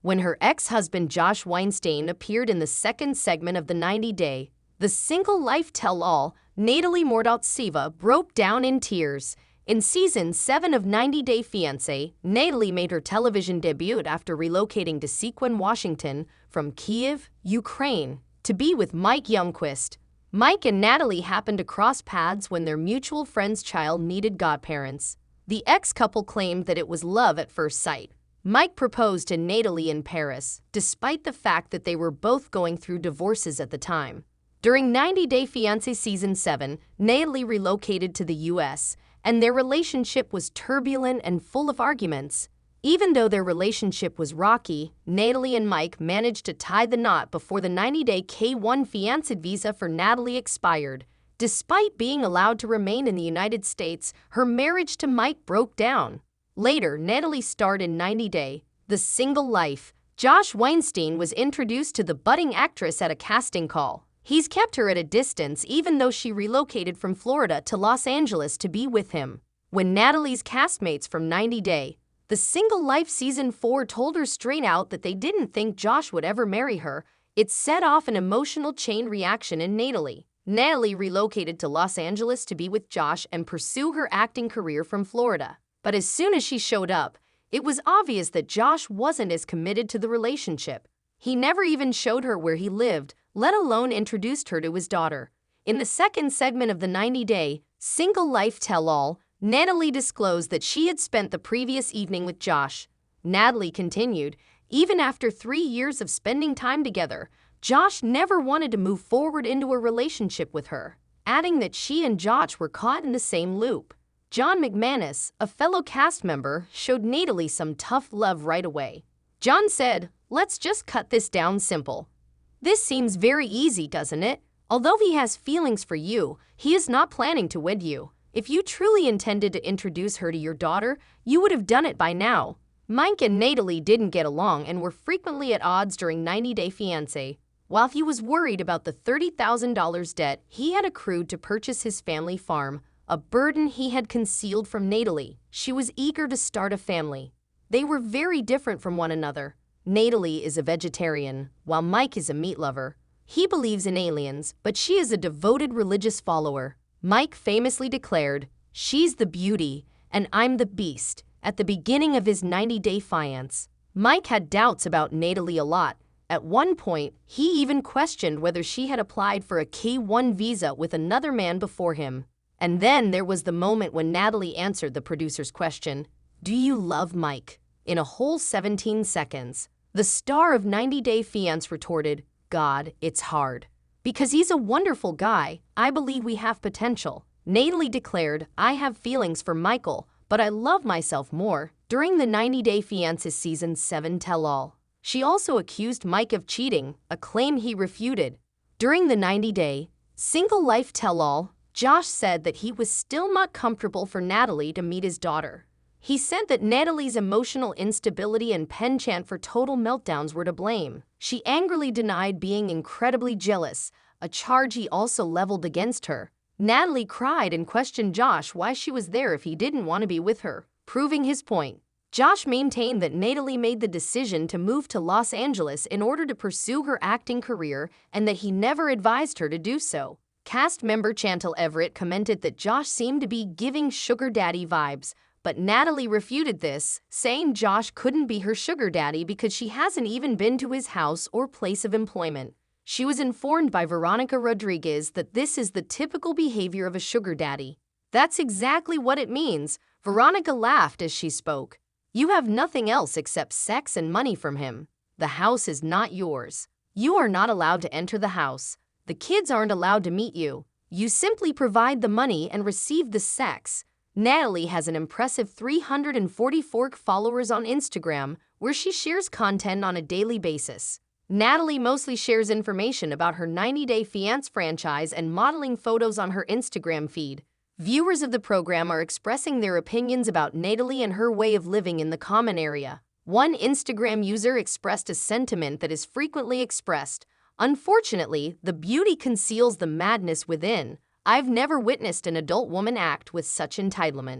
When her ex-husband Josh Weinstein appeared in the second segment of the 90-day, The Single Life Tell-All, Natalie Mordotseva broke down in tears. In Season 7 of 90 Day Fiancé, Natalie made her television debut after relocating to Sequin, Washington, from Kyiv, Ukraine, to be with Mike Youngquist. Mike and Natalie happened to cross paths when their mutual friend's child needed godparents. The ex-couple claimed that it was love at first sight. Mike proposed to Natalie in Paris, despite the fact that they were both going through divorces at the time. During 90 Day Fiancé Season 7, Natalie relocated to the U.S., and their relationship was turbulent and full of arguments. Even though their relationship was rocky, Natalie and Mike managed to tie the knot before the 90-day K-1 Fiancé visa for Natalie expired. Despite being allowed to remain in the United States, her marriage to Mike broke down. Later, Natalie starred in 90 Day, The Single Life. Josh Weinstein was introduced to the budding actress at a casting call. He's kept her at a distance even though she relocated from Florida to Los Angeles to be with him. When Natalie's castmates from 90 Day, The Single Life Season 4 told her straight out that they didn't think Josh would ever marry her, it set off an emotional chain reaction in Natalie. Natalie relocated to Los Angeles to be with Josh and pursue her acting career from Florida. But as soon as she showed up, it was obvious that Josh wasn't as committed to the relationship. He never even showed her where he lived, let alone introduced her to his daughter. In the second segment of the 90-day Single Life Tell-All, Natalie disclosed that she had spent the previous evening with Josh. Natalie continued, even after 3 years of spending time together, Josh never wanted to move forward into a relationship with her, adding that she and Josh were caught in the same loop. John McManus, a fellow cast member, showed Natalie some tough love right away. John said, "Let's just cut this down simple. This seems very easy, doesn't it? Although he has feelings for you, he is not planning to wed you. If you truly intended to introduce her to your daughter, you would have done it by now." Mike and Natalie didn't get along and were frequently at odds during 90 Day Fiancé. While he was worried about the $30,000 debt he had accrued to purchase his family farm, a burden he had concealed from Natalie, she was eager to start a family. They were very different from one another. Natalie is a vegetarian, while Mike is a meat lover. He believes in aliens, but she is a devoted religious follower. Mike famously declared, "She's the beauty, and I'm the beast," at the beginning of his 90-day fiancé. Mike had doubts about Natalie a lot. At one point, he even questioned whether she had applied for a K-1 visa with another man before him. And then there was the moment when Natalie answered the producer's question, "Do you love Mike?" in a whole 17 seconds. The star of 90 Day Fiancé retorted, "God, it's hard. Because he's a wonderful guy, I believe we have potential." Natalie declared, "I have feelings for Michael, but I love myself more." During the 90 Day Fiancé Season 7 Tell-All, she also accused Mike of cheating, a claim he refuted. During the 90 Day Single Life Tell-All, Josh said that he was still not comfortable for Natalie to meet his daughter. He said that Natalie's emotional instability and penchant for total meltdowns were to blame. She angrily denied being incredibly jealous, a charge he also leveled against her. Natalie cried and questioned Josh why she was there if he didn't want to be with her, proving his point. Josh maintained that Natalie made the decision to move to Los Angeles in order to pursue her acting career and that he never advised her to do so. Cast member Chantal Everett commented that Josh seemed to be giving sugar daddy vibes, but Natalie refuted this, saying Josh couldn't be her sugar daddy because she hasn't even been to his house or place of employment. She was informed by Veronica Rodriguez that this is the typical behavior of a sugar daddy. "That's exactly what it means," Veronica laughed as she spoke. "You have nothing else except sex and money from him. The house is not yours. You are not allowed to enter the house. The kids aren't allowed to meet you. You simply provide the money and receive the sex." Natalie has an impressive 344 followers on Instagram, where she shares content on a daily basis. Natalie mostly shares information about her 90 Day Fiancé franchise and modeling photos on her Instagram feed. Viewers of the program are expressing their opinions about Natalie and her way of living in the comment area. One Instagram user expressed a sentiment that is frequently expressed: "Unfortunately, the beauty conceals the madness within. I've never witnessed an adult woman act with such entitlement."